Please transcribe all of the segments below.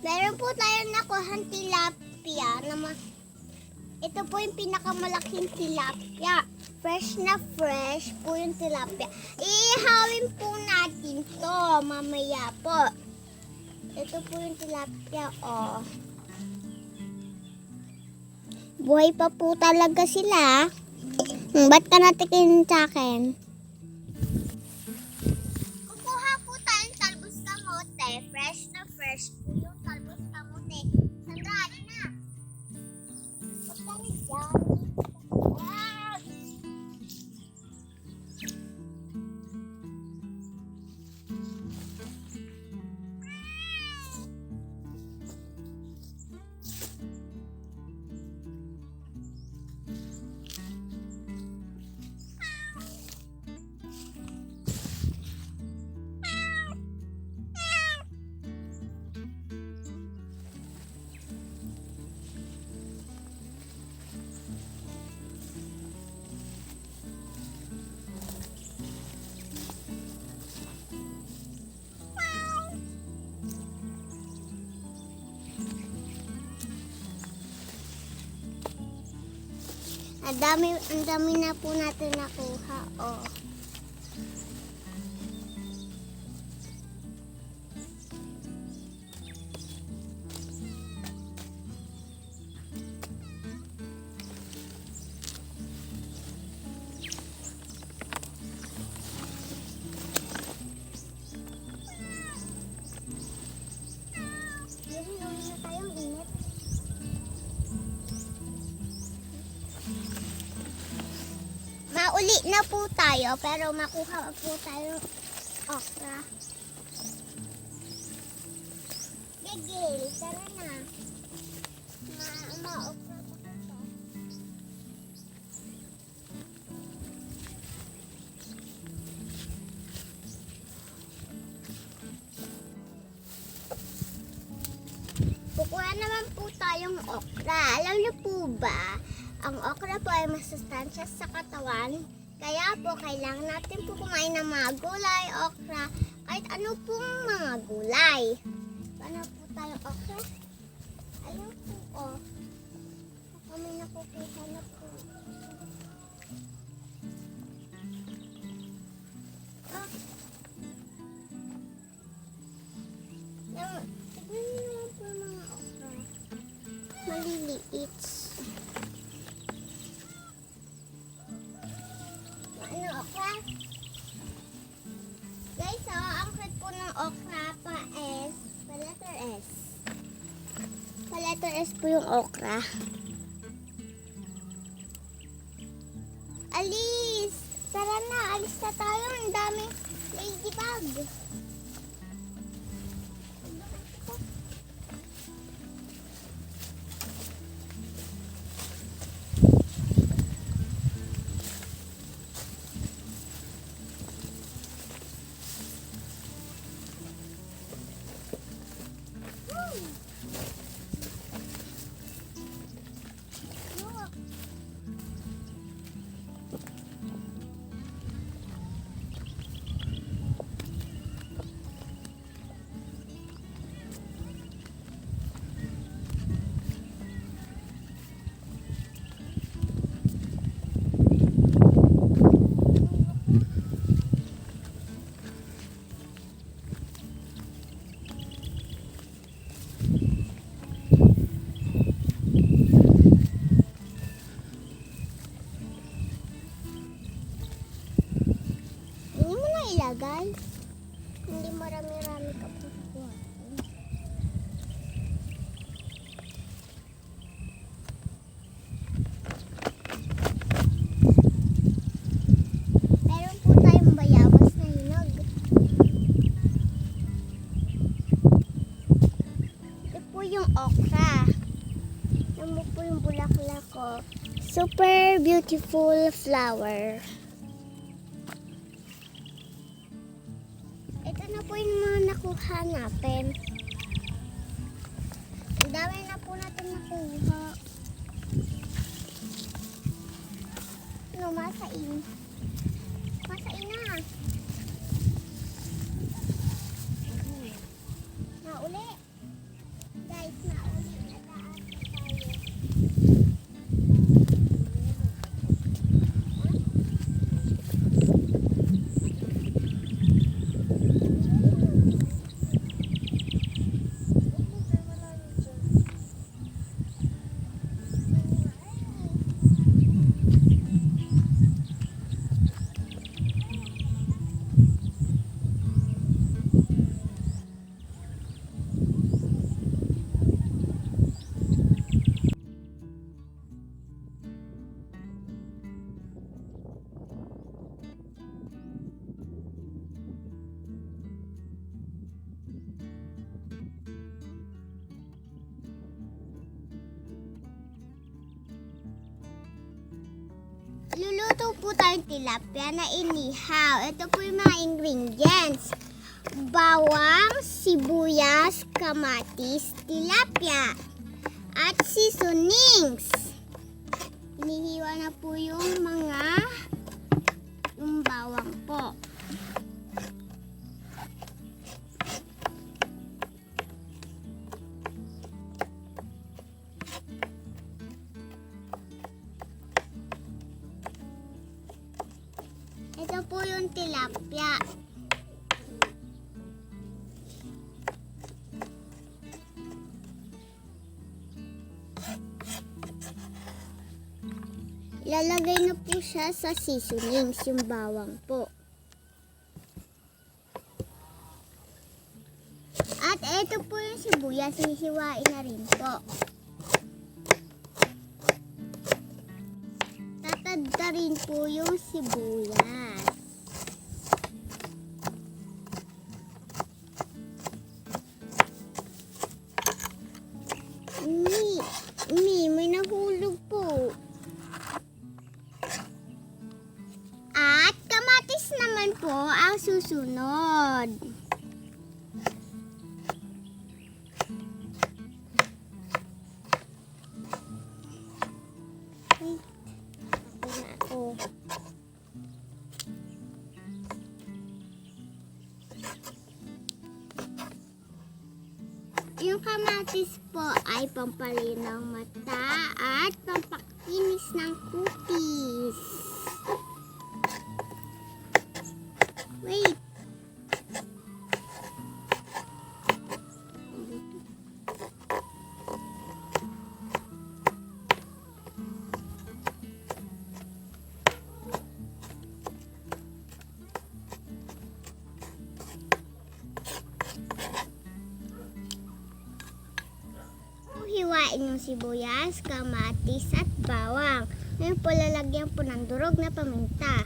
Meron po tayong nakuhang tilapia. Ito po yung pinakamalaking tilapia. Fresh na fresh po yung tilapia. Iihawin po natin to mamaya po. Ito po yung tilapia, oh. Buhay pa po talaga sila. Ba't ka natikin sa akin? Kukuha po tayong talbos kamote. Fresh na fresh po yung talbos kamote. Sandra, na. Ba't ka na dyan? Ang dami na po natin nakuha, oh. Mauli na po tayo, pero makuha po tayo okra. Gigil, tara na. Ma-okra pa ito. Kukuha naman po tayong okra. Alam niyo po ba? Ang okra po ay masustansya sa katawan, kaya po kailangan natin po kumain ng mga gulay, okra, kahit ano pong mga gulay. Paano po tayong okra? Ayun po, oh. Kami nakukuha na po. Ah. Tignan niyo naman po mga okra. Maliliit. Guys, so, ang cute po ng okra pa is pa-letter S. Pa-letter S po yung okra. Alis! Tara na, alis na tayo. Ang daming ladybug. Ilagay. Hindi marami-rami ka po. Meron po tayong bayabas na hinog. Ito po yung okra. Ito po yung bulaklak ko. Super beautiful flower. Ito na po yung mga nakuha natin. Ang dami na po natin nakuha. Ano, masain. Masain na. Na uli. po tayong tilapia na inihaw. Ito po yung mga ingredients. Bawang, sibuyas, kamatis, tilapia, at seasonings. Inihiwa na po yung bawang po. Ito po yung tilapia. Ilalagay na po siya sa seasonings, yung bawang po. At ito po yung sibuyas, hihiwain na rin po. Tatadta rin po yung sibuyas. May nahulog po. At kamatis naman po ang susunod. Yung kamatis po ay pampalinaw mata at pampakinis ng kutis. Wait. Hiwain yung sibuyas, kamatis at bawang. Ngayon po lalagyan po ng durog na paminta.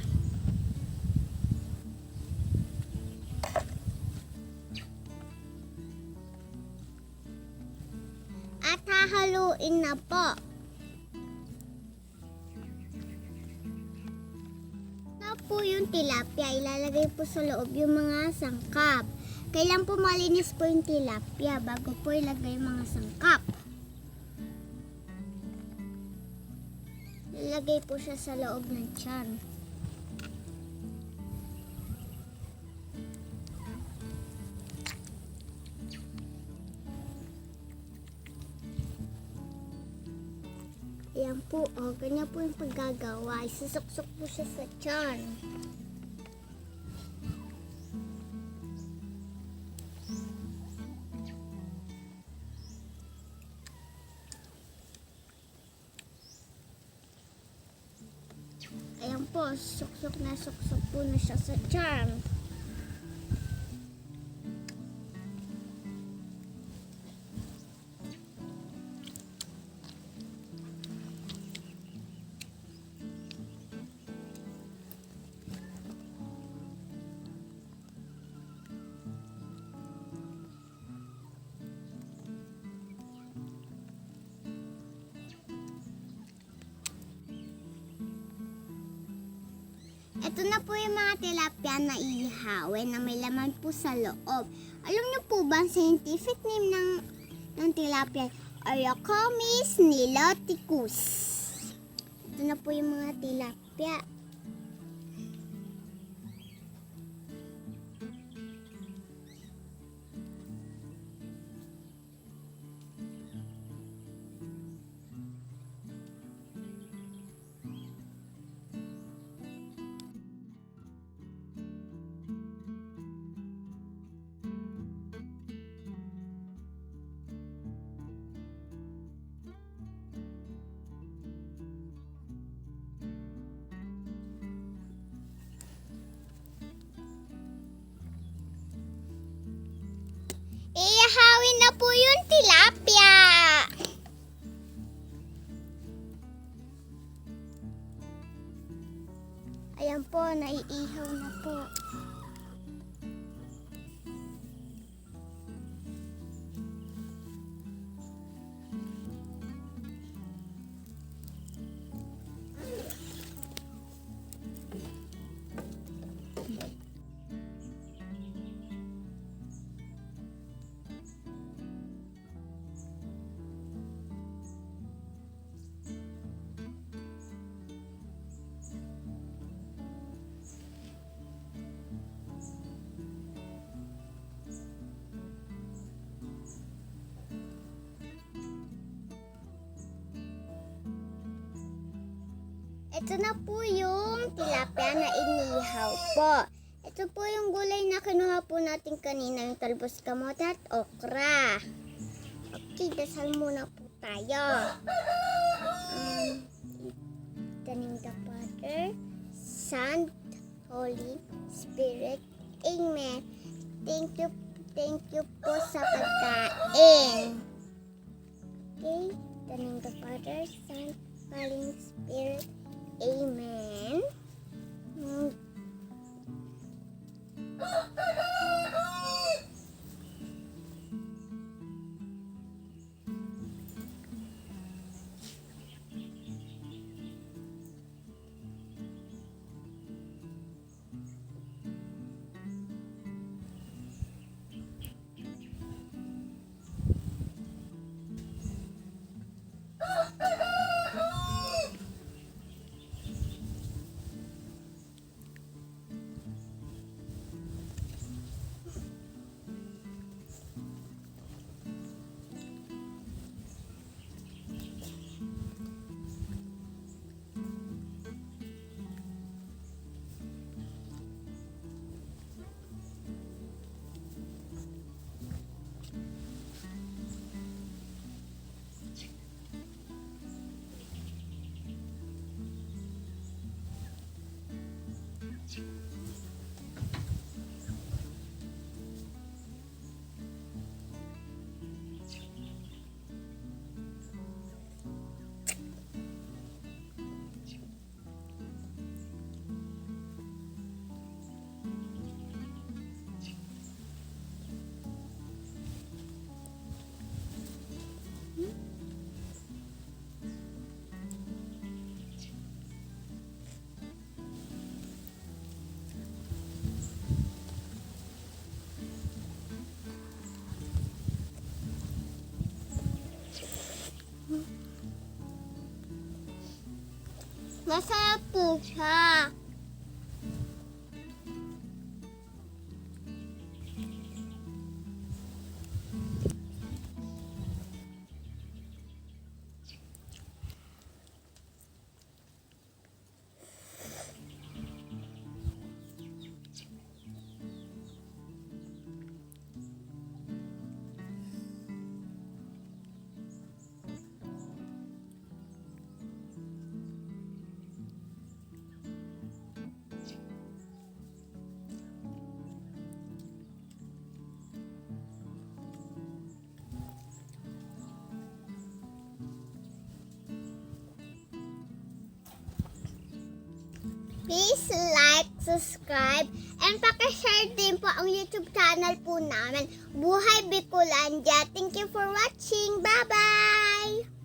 At hahaluin na po. Na po yung tilapia, ilalagay po sa loob yung mga sangkap. Kailan po malinis po yung tilapia bago po ilagay yung mga sangkap. Ilagay po siya sa loob ng tiyan. Ayan po, ganyan po yung paggagawa. Isusuksok po siya sa tiyan. Ayan po, suksok po na siya sa tiyan. Ito na po yung mga tilapia na ihawin na may laman po sa loob. Alam niyo po ba ang scientific name ng tilapia? Ariocomis niloticus. Ito na po yung mga tilapia. Ihawin na po yung tilapia. Ayan po, naiihaw na po. ito na po yung tilapia na inihaw po. Ito po yung gulay na kinuha po natin kanina, yung talbos kamote at okra. Okay, dasal muna po tayo. Taning the Father, Son, Holy Spirit. Amen. Thank you po sa pagkain. Okay, taning the Father, Son, Holy Spirit. Amen. Masarap po siya. Please like, subscribe, and paki-share din po ang YouTube channel po namin, Buhay Bicolandia. Thank you for watching. Bye-bye!